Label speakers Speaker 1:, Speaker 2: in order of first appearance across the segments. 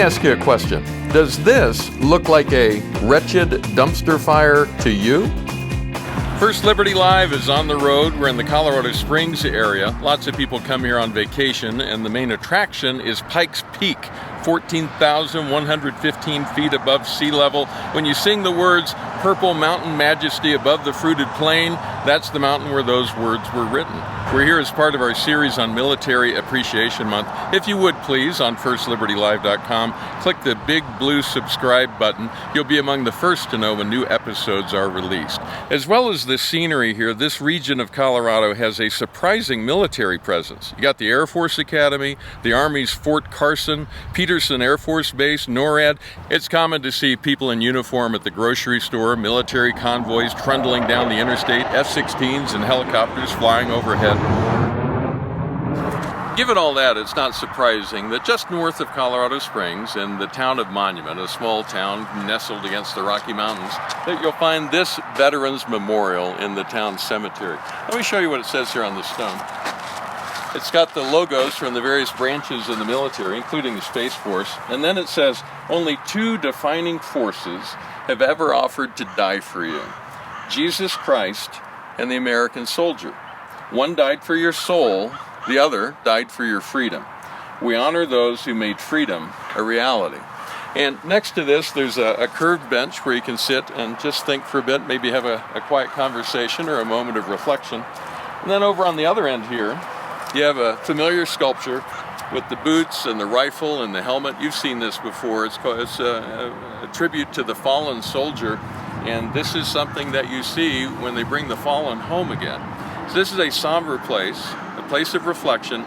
Speaker 1: ask you a question. Does this look like a wretched dumpster fire to you? First Liberty Live is on the road. We're in the Colorado Springs area. Lots of people come here on vacation, and the main attraction is Pikes Peak, 14,115 feet above sea level. When you sing the words, "Purple Mountain Majesty above the fruited plain," that's the mountain where those words were written. We're here as part of our series on Military Appreciation Month. If you would please, on FirstLibertyLive.com, click the big blue subscribe button. You'll be among the first to know when new episodes are released. As well as the scenery here, this region of Colorado has a surprising military presence. You got the Air Force Academy, the Army's Fort Carson, Peterson Air Force Base, NORAD. It's common to see people in uniform at the grocery store, military convoys trundling down the interstate, F-16s and helicopters flying overhead. Given all that, it's not surprising that just north of Colorado Springs, in the town of Monument, a small town nestled against the Rocky Mountains, that you'll find this Veterans Memorial in the town cemetery. Let me show you what it says here on the stone. It's got the logos from the various branches of the military, including the Space Force, and then it says, "Only two defining forces have ever offered to die for you: Jesus Christ and the American soldier. One died for your soul, the other died for your freedom. We honor those who made freedom a reality." And next to this, there's a curved bench where you can sit and just think for a bit, maybe have a quiet conversation or a moment of reflection. And then over on the other end here, you have a familiar sculpture with the boots and the rifle and the helmet. You've seen this before. It's a tribute to the fallen soldier, and this is something that you see when they bring the fallen home again. So this is a somber place, a place of reflection,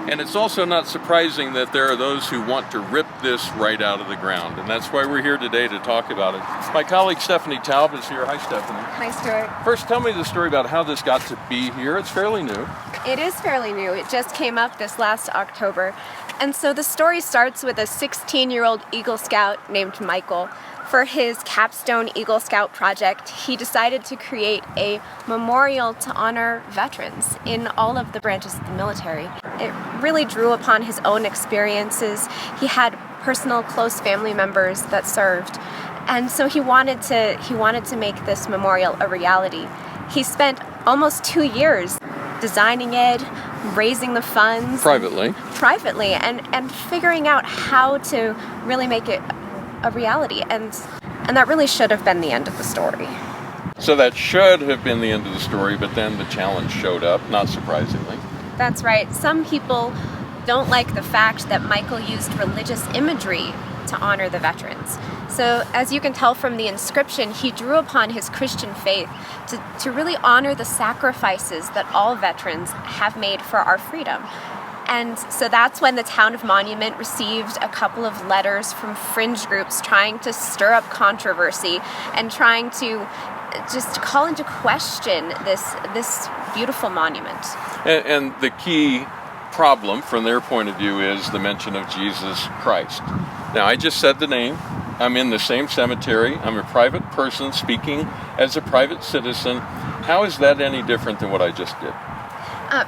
Speaker 1: and it's also not surprising that there are those who want to rip this right out of the ground, and that's why we're here today to talk about it. My colleague Stephanie Taub is here. Hi, Stephanie.
Speaker 2: Hi, Stuart.
Speaker 1: First, tell me the story about how this got to be here. It's fairly new.
Speaker 2: It is fairly new. It just came up this last October. And so the story starts with a 16-year-old Eagle Scout named Michael. For his capstone Eagle Scout project, he decided to create a memorial to honor veterans in all of the branches of the military. It really drew upon his own experiences. He had personal, close family members that served. And so he wanted to make this memorial a reality. He spent almost 2 years designing it, raising the funds
Speaker 1: Privately,
Speaker 2: and figuring out how to really make it a reality, and that really should have been the end of the story.
Speaker 1: So that should have been the end of the story, but then the challenge showed up, not surprisingly.
Speaker 2: That's right. Some people don't like the fact that Michael used religious imagery to honor the veterans. So as you can tell from the inscription, he drew upon his Christian faith to really honor the sacrifices that all veterans have made for our freedom. And so that's when the town of Monument received a couple of letters from fringe groups trying to stir up controversy and trying to just call into question this beautiful monument.
Speaker 1: And the key problem from their point of view is the mention of Jesus Christ. Now, I just said the name. I'm in the same cemetery. I'm a private person speaking as a private citizen. How is that any different than what I just did?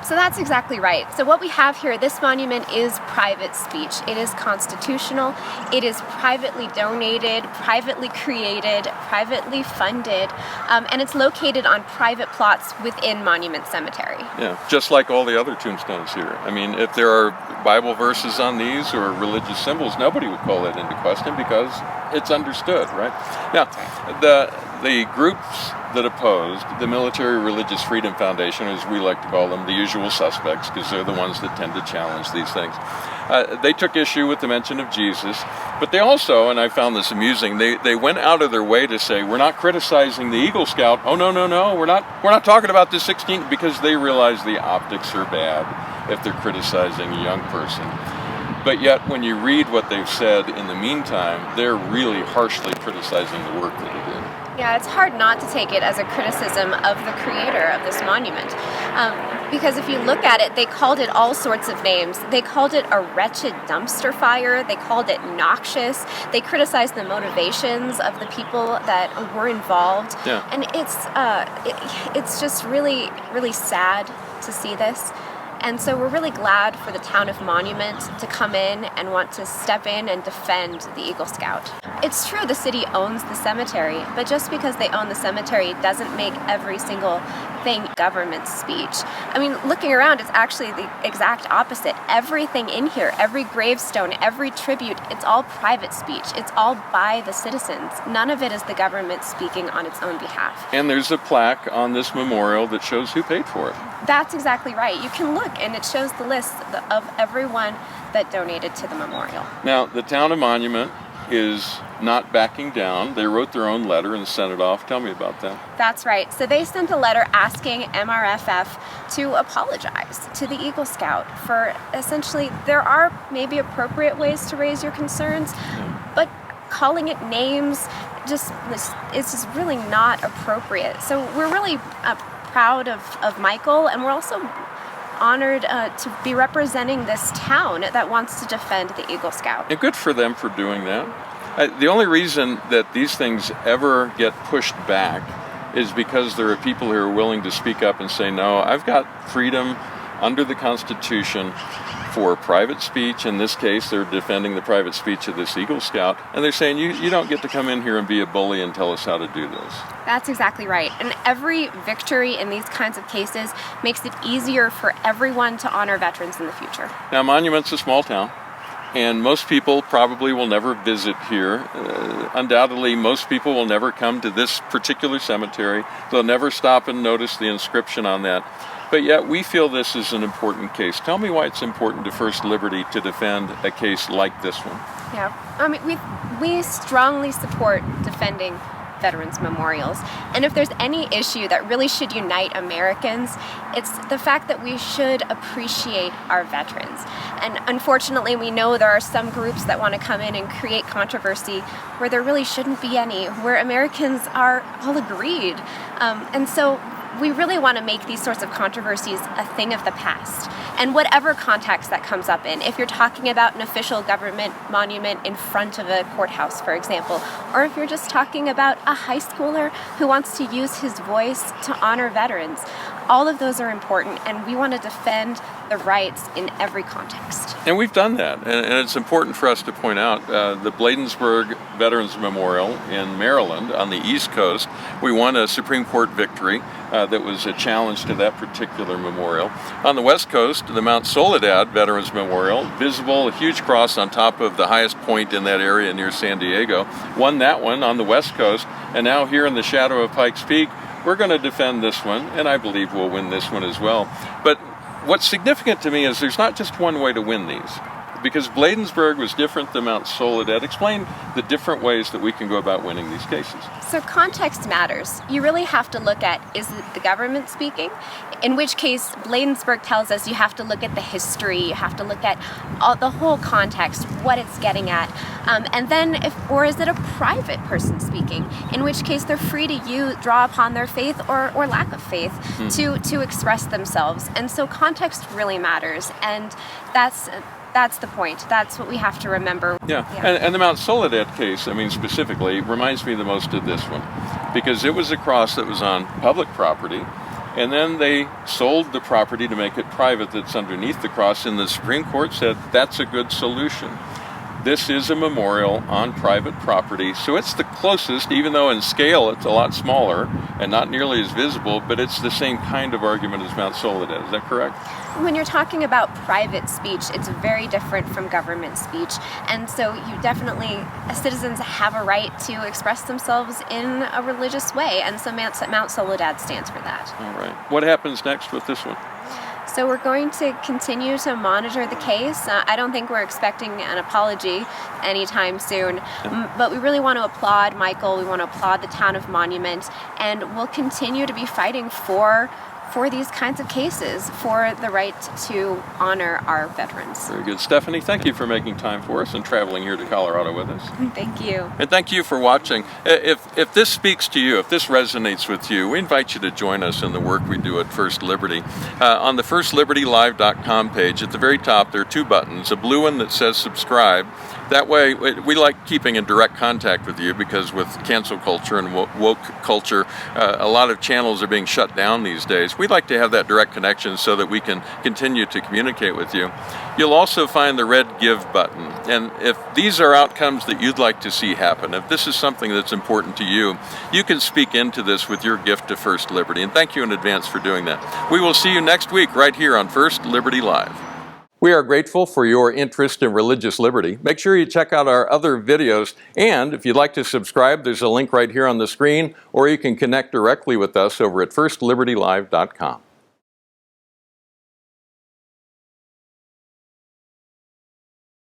Speaker 2: So that's exactly right. So what we have here, this monument is private speech. It is constitutional. It is privately donated, privately created, privately funded, and it's located on private plots within Monument Cemetery.
Speaker 1: Yeah, just like all the other tombstones here. I mean, if there are Bible verses on these or religious symbols, nobody would call that into question because it's understood, right? Now, the groups that opposed, the Military Religious Freedom Foundation, as we like to call them, the usual suspects, because they're the ones that tend to challenge these things, they took issue with the mention of Jesus, but they also, and I found this amusing, they went out of their way to say, we're not criticizing the Eagle Scout. Oh, no, we're not talking about the 16, because they realize the optics are bad if they're criticizing a young person. But yet, when you read what they've said in the meantime, they're really harshly criticizing the work that he did.
Speaker 2: Yeah, it's hard not to take it as a criticism of the creator of this monument. Because if you look at it, they called it all sorts of names. They called it a wretched dumpster fire. They called it noxious. They criticized the motivations of the people that were involved.
Speaker 1: Yeah.
Speaker 2: And it's just really, really sad to see this. And so we're really glad for the town of Monument to come in and want to step in and defend the Eagle Scout. It's true the city owns the cemetery, but just because they own the cemetery doesn't make every single thing government speech. I mean, looking around, it's actually the exact opposite. Everything in here, every gravestone, every tribute, it's all private speech. It's all by the citizens. None of it is the government speaking on its own behalf.
Speaker 1: And there's a plaque on this memorial that shows who paid for it.
Speaker 2: That's exactly right. You can look and it shows the list of everyone that donated to the memorial.
Speaker 1: Now, the town of Monument is not backing down. They wrote their own letter and sent it off. Tell me about that.
Speaker 2: That's right. So they sent a letter asking MRFF to apologize to the Eagle Scout for essentially, there are maybe appropriate ways to raise your concerns, but calling it names is just really not appropriate. So we're really proud of Michael, and we're also honored to be representing this town that wants to defend the Eagle Scout.
Speaker 1: And good for them for doing that. The only reason that these things ever get pushed back is because there are people who are willing to speak up and say, no, I've got freedom under the Constitution for private speech. In this case, they're defending the private speech of this Eagle Scout, and they're saying, you don't get to come in here and be a bully and tell us how to do this.
Speaker 2: That's exactly right. And every victory in these kinds of cases makes it easier for everyone to honor veterans in the future.
Speaker 1: Now, Monument's a small town, and most people probably will never visit here. Undoubtedly, most people will never come to this particular cemetery. They'll never stop and notice the inscription on that. But yet, we feel this is an important case. Tell me why it's important to First Liberty to defend a case like this one.
Speaker 2: Yeah, I mean, we strongly support defending veterans memorials. And if there's any issue that really should unite Americans, it's the fact that we should appreciate our veterans. And unfortunately, we know there are some groups that want to come in and create controversy where there really shouldn't be any, where Americans are all agreed. And so we really want to make these sorts of controversies a thing of the past. And whatever context that comes up in, if you're talking about an official government monument in front of a courthouse, for example, or if you're just talking about a high schooler who wants to use his voice to honor veterans, all of those are important, and we want to defend the rights in every context.
Speaker 1: And we've done that, and it's important for us to point out the Bladensburg Veterans Memorial in Maryland on the East Coast. We won a Supreme Court victory that was a challenge to that particular memorial. On the West Coast, the Mount Soledad Veterans Memorial, visible, a huge cross on top of the highest point in that area near San Diego, won that one on the West Coast, and now here in the shadow of Pikes Peak, we're going to defend this one, and I believe we'll win this one as well. But what's significant to me is there's not just one way to win these, because Bladensburg was different than Mount Soledad. Explain the different ways that we can go about winning these cases.
Speaker 2: So context matters. You really have to look at, is it the government speaking? In which case, Bladensburg tells us you have to look at the history, you have to look at the whole context, what it's getting at. And then, or is it a private person speaking? In which case, they're free to draw upon their faith or lack of faith to express themselves. And so context really matters. And that's the point. That's what we have to remember.
Speaker 1: Yeah. And the Mount Soledad case, I mean, specifically, reminds me the most of this one, because it was a cross that was on public property, and then they sold the property to make it private that's underneath the cross, and the Supreme Court said that's a good solution. This is a memorial on private property, so it's the closest, even though in scale it's a lot smaller and not nearly as visible, but it's the same kind of argument as Mount Soledad. Is that correct?
Speaker 2: When you're talking about private speech, it's very different from government speech. And so you definitely, citizens have a right to express themselves in a religious way. And so Mount Soledad stands for that.
Speaker 1: All right. What happens next with this one?
Speaker 2: So we're going to continue to monitor the case. I don't think we're expecting an apology anytime soon, but we really want to applaud Michael. We want to applaud the town of Monument, and we'll continue to be fighting for these kinds of cases, for the right to honor our veterans.
Speaker 1: Very good. Stephanie, thank you for making time for us and traveling here to Colorado with us.
Speaker 2: Thank you.
Speaker 1: And thank you for watching. If this speaks to you, if this resonates with you, we invite you to join us in the work we do at First Liberty. On the firstlibertylive.com page, at the very top, there are two buttons, a blue one that says subscribe, That way, we like keeping in direct contact with you because with cancel culture and woke culture, a lot of channels are being shut down these days. We like to have that direct connection so that we can continue to communicate with you. You'll also find the red Give button. And if these are outcomes that you'd like to see happen, if this is something that's important to you, you can speak into this with your gift to First Liberty. And thank you in advance for doing that. We will see you next week right here on First Liberty Live. We are grateful for your interest in religious liberty. Make sure you check out our other videos, and if you'd like to subscribe, there's a link right here on the screen, or you can connect directly with us over at firstlibertylive.com.